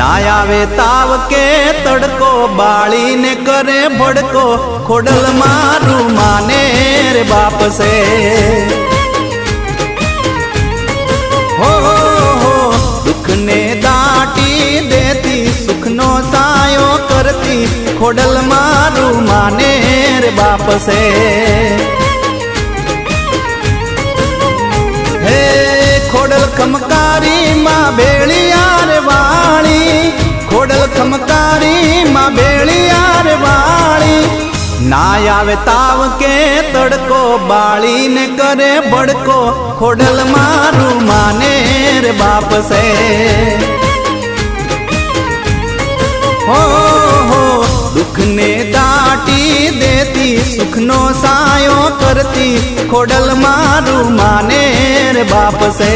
ना आवे ताव के तड़को बाली ने करे भड़को खोडल मारू माने रे बाप से हो दुख ने दाटी देती सुख नो सायो करती खोडल मारू माने रे बाप से हे खोडल खमकारी माँ भेड़ियार वाली खोडल खमकारी माँ भेड़ियार वाली ना आवे ताव के तड़को बाली ने करे बड़को खोडल मारू माने रे बाप से हो दुख ने दाटी देती सुख नो सायो करती खोडल मारू माने रे बाप से।